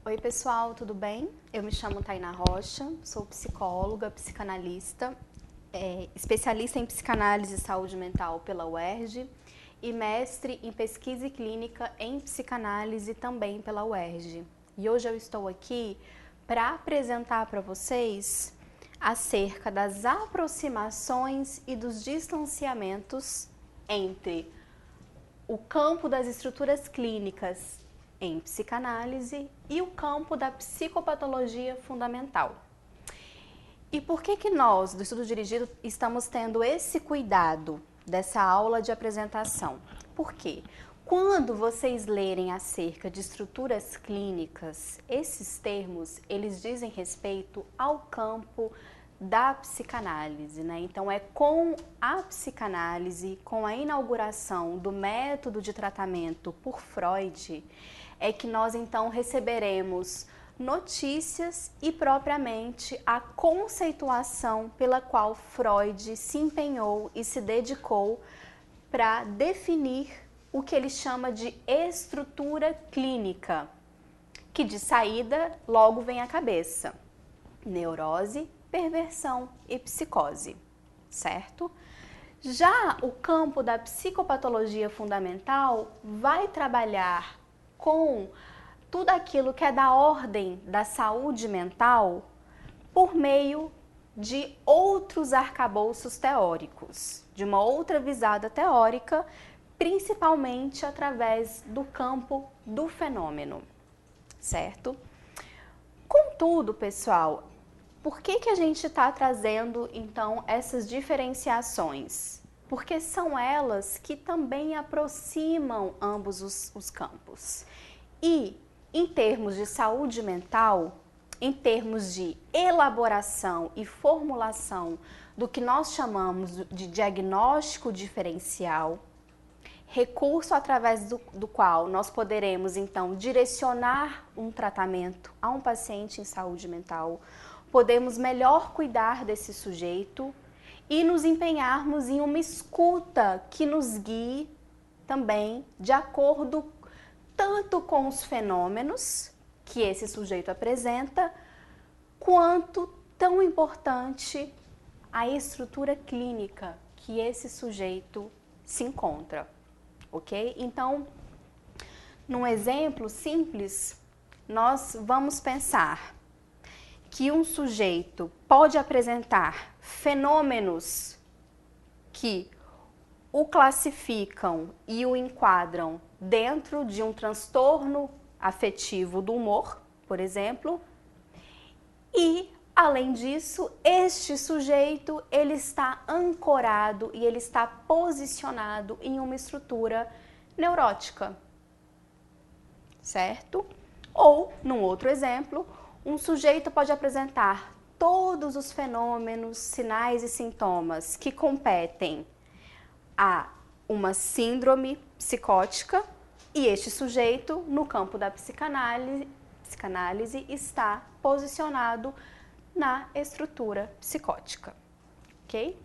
Oi pessoal, tudo bem? Eu me chamo Tainá Rocha, sou psicóloga, psicanalista, especialista em psicanálise e saúde mental pela UERJ e mestre em pesquisa e clínica em psicanálise também pela UERJ. E hoje eu estou aqui para apresentar para vocês acerca das aproximações e dos distanciamentos entre o campo das estruturas clínicas em psicanálise e o campo da psicopatologia fundamental. E por que nós, do Estudo Dirigido, estamos tendo esse cuidado dessa aula de apresentação? Por quê? Quando vocês lerem acerca de estruturas clínicas, esses termos, eles dizem respeito ao campo da psicanálise, né? Então é com a psicanálise, com a inauguração do método de tratamento por Freud, é que nós então receberemos notícias e propriamente a conceituação pela qual Freud se empenhou e se dedicou para definir o que ele chama de estrutura clínica, que de saída logo vem à cabeça: neurose, perversão e psicose, certo? Já o campo da psicopatologia fundamental vai trabalhar com tudo aquilo que é da ordem da saúde mental por meio de outros arcabouços teóricos, de uma outra visada teórica, principalmente através do campo do fenômeno, certo? Contudo, pessoal, por que a gente está trazendo, então, essas diferenciações? Porque são elas que também aproximam ambos os campos. E, em termos de saúde mental, em termos de elaboração e formulação do que nós chamamos de diagnóstico diferencial, recurso através do qual nós poderemos, então, direcionar um tratamento a um paciente em saúde mental, podemos melhor cuidar desse sujeito e nos empenharmos em uma escuta que nos guie também de acordo tanto com os fenômenos que esse sujeito apresenta, quanto, tão importante, a estrutura clínica que esse sujeito se encontra, ok? Então, num exemplo simples, nós vamos pensar que um sujeito pode apresentar fenômenos que o classificam e o enquadram dentro de um transtorno afetivo do humor, por exemplo, e, além disso, este sujeito ele está ancorado e ele está posicionado em uma estrutura neurótica, certo? Ou, num outro exemplo, um sujeito pode apresentar todos os fenômenos, sinais e sintomas que competem a uma síndrome psicótica e este sujeito, no campo da psicanálise está posicionado na estrutura psicótica, ok?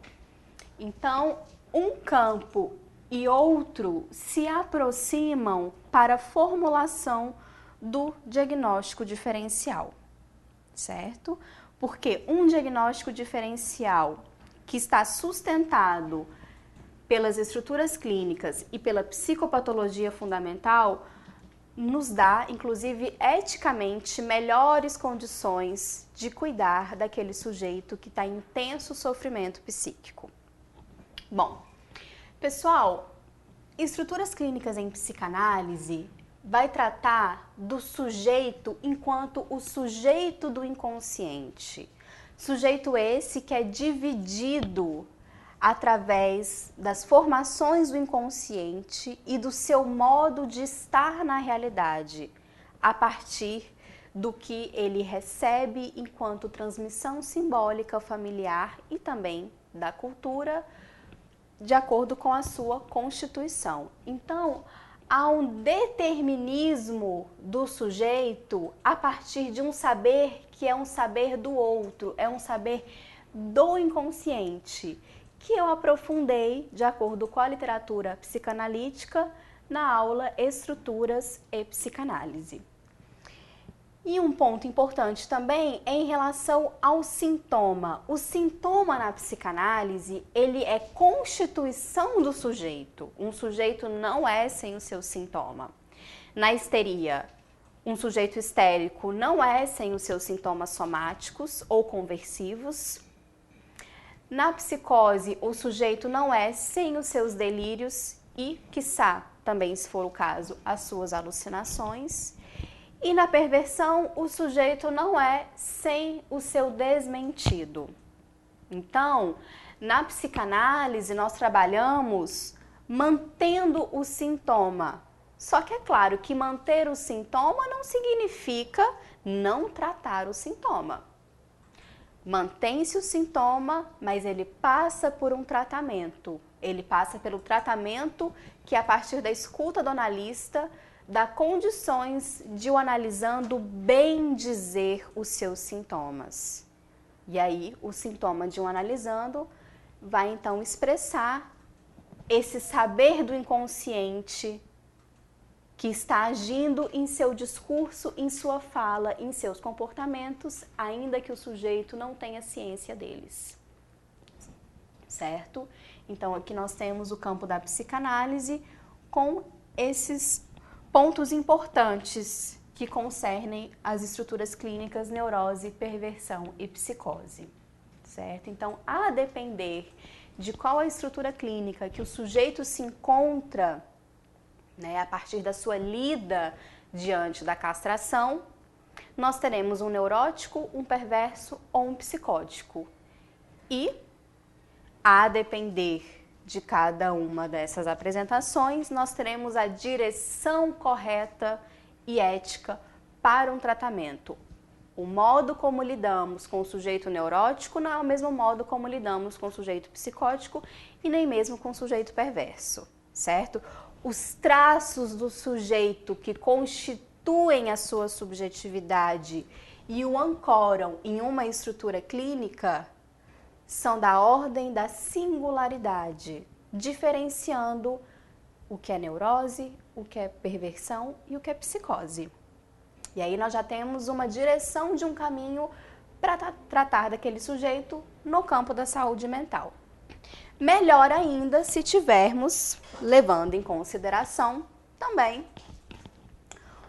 Então, um campo e outro se aproximam para a formulação do diagnóstico diferencial, certo? Porque um diagnóstico diferencial que está sustentado pelas estruturas clínicas e pela psicopatologia fundamental nos dá, inclusive, eticamente melhores condições de cuidar daquele sujeito que está em intenso sofrimento psíquico. Bom, pessoal, estruturas clínicas em psicanálise vai tratar do sujeito enquanto o sujeito do inconsciente. Sujeito esse que é dividido através das formações do inconsciente e do seu modo de estar na realidade, a partir do que ele recebe enquanto transmissão simbólica familiar e também da cultura, de acordo com a sua constituição. Então, há um determinismo do sujeito a partir de um saber que é um saber do outro, é um saber do inconsciente, que eu aprofundei de acordo com a literatura psicanalítica na aula Estruturas e Psicanálise. E um ponto importante também é em relação ao sintoma. O sintoma na psicanálise, ele é constituição do sujeito. Um sujeito não é sem o seu sintoma. Na histeria, um sujeito histérico não é sem os seus sintomas somáticos ou conversivos. Na psicose, o sujeito não é sem os seus delírios e, quiçá, também se for o caso, as suas alucinações. E na perversão, o sujeito não é sem o seu desmentido. Então, na psicanálise, nós trabalhamos mantendo o sintoma. Só que é claro que manter o sintoma não significa não tratar o sintoma. Mantém-se o sintoma, mas ele passa por um tratamento. Ele passa pelo tratamento que, a partir da escuta do analista, dá condições de o analisando bem dizer os seus sintomas. E aí, o sintoma de um analisando vai então expressar esse saber do inconsciente que está agindo em seu discurso, em sua fala, em seus comportamentos, ainda que o sujeito não tenha ciência deles. Certo? Então, aqui nós temos o campo da psicanálise com esses pontos importantes que concernem as estruturas clínicas, neurose, perversão e psicose, certo? Então, a depender de qual a estrutura clínica que o sujeito se encontra, né, a partir da sua lida diante da castração, nós teremos um neurótico, um perverso ou um psicótico. E, a depender de cada uma dessas apresentações, nós teremos a direção correta e ética para um tratamento. O modo como lidamos com o sujeito neurótico não é o mesmo modo como lidamos com o sujeito psicótico e nem mesmo com o sujeito perverso, certo? Os traços do sujeito que constituem a sua subjetividade e o ancoram em uma estrutura clínica são da ordem da singularidade, diferenciando o que é neurose, o que é perversão e o que é psicose. E aí nós já temos uma direção de um caminho para tratar daquele sujeito no campo da saúde mental. Melhor ainda se tivermos, levando em consideração também,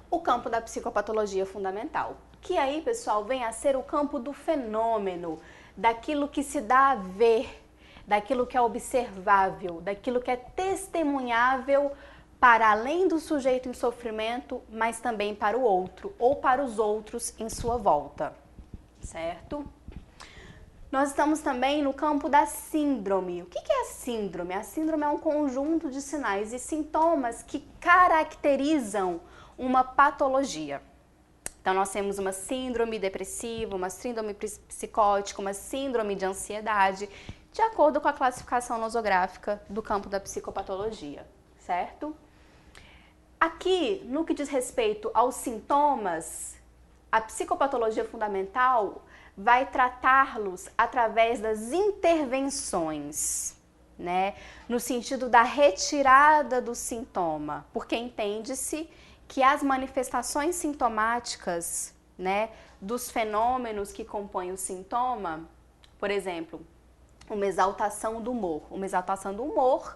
o campo da psicopatologia fundamental, que aí, pessoal, vem a ser o campo do fenômeno, daquilo que se dá a ver, daquilo que é observável, daquilo que é testemunhável para além do sujeito em sofrimento, mas também para o outro ou para os outros em sua volta, certo? Nós estamos também no campo da síndrome. O que é a síndrome? A síndrome é um conjunto de sinais e sintomas que caracterizam uma patologia. Então, nós temos uma síndrome depressiva, uma síndrome psicótica, uma síndrome de ansiedade, de acordo com a classificação nosográfica do campo da psicopatologia, certo? Aqui, no que diz respeito aos sintomas, a psicopatologia fundamental vai tratá-los através das intervenções, né? No sentido da retirada do sintoma, porque entende-se que as manifestações sintomáticas, né, dos fenômenos que compõem o sintoma, por exemplo, uma exaltação do humor. Uma exaltação do humor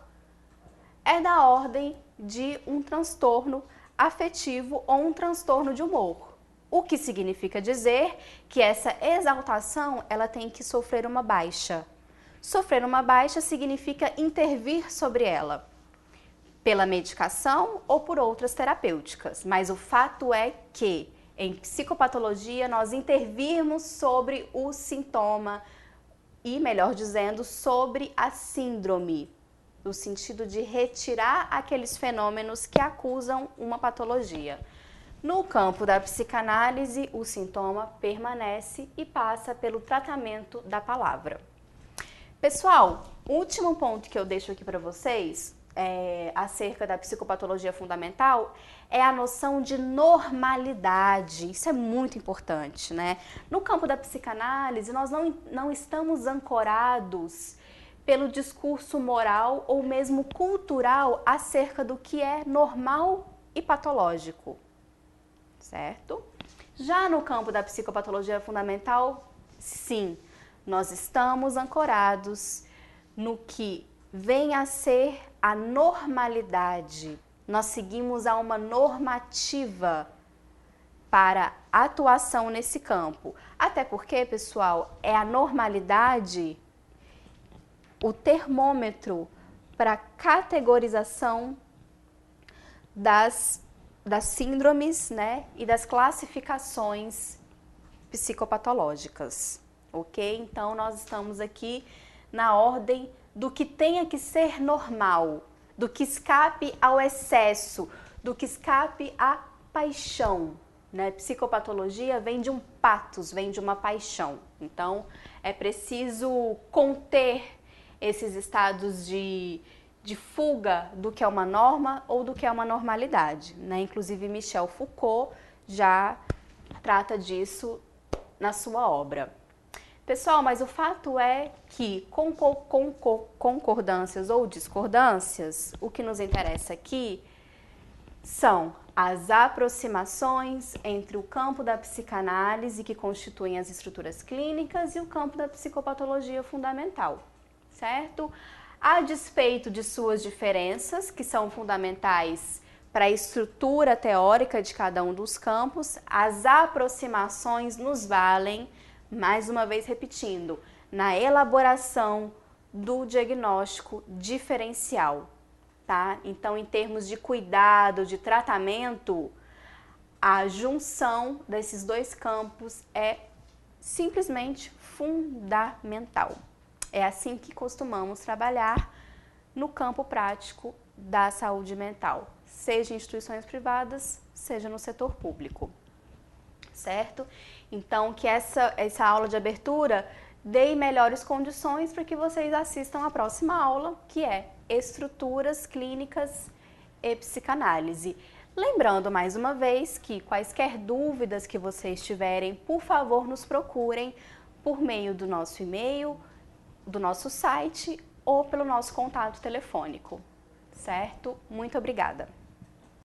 é da ordem de um transtorno afetivo ou um transtorno de humor. O que significa dizer que essa exaltação ela tem que sofrer uma baixa. Sofrer uma baixa significa intervir sobre ela, pela medicação ou por outras terapêuticas. Mas o fato é que, em psicopatologia, nós intervirmos sobre o sintoma e, melhor dizendo, sobre a síndrome, no sentido de retirar aqueles fenômenos que acusam uma patologia. No campo da psicanálise, o sintoma permanece e passa pelo tratamento da palavra. Pessoal, o último ponto que eu deixo aqui para vocês acerca da psicopatologia fundamental é a noção de normalidade. Isso é muito importante, né? No campo da psicanálise, nós não estamos ancorados pelo discurso moral ou mesmo cultural acerca do que é normal e patológico, certo? Já no campo da psicopatologia fundamental, sim, nós estamos ancorados no que vem a ser a normalidade. Nós seguimos a uma normativa para atuação nesse campo. Até porque, pessoal, é a normalidade o termômetro para categorização das síndromes, né, e das classificações psicopatológicas, ok? Então, nós estamos aqui na ordem do que tenha que ser normal, do que escape ao excesso, do que escape à paixão, né? Psicopatologia vem de um pathos, vem de uma paixão. Então, é preciso conter esses estados de fuga do que é uma norma ou do que é uma normalidade, né? Inclusive, Michel Foucault já trata disso na sua obra. Pessoal, mas o fato é que com concordâncias ou discordâncias, o que nos interessa aqui são as aproximações entre o campo da psicanálise, que constituem as estruturas clínicas, e o campo da psicopatologia fundamental, certo? A despeito de suas diferenças, que são fundamentais para a estrutura teórica de cada um dos campos, as aproximações nos valem, mais uma vez repetindo, na elaboração do diagnóstico diferencial, tá? Então, em termos de cuidado, de tratamento, a junção desses dois campos é simplesmente fundamental. É assim que costumamos trabalhar no campo prático da saúde mental, seja em instituições privadas, seja no setor público, certo? Então, que essa aula de abertura dê melhores condições para que vocês assistam a próxima aula, que é Estruturas Clínicas e Psicanálise. Lembrando mais uma vez que quaisquer dúvidas que vocês tiverem, por favor, nos procurem por meio do nosso e-mail, do nosso site ou pelo nosso contato telefônico, certo? Muito obrigada!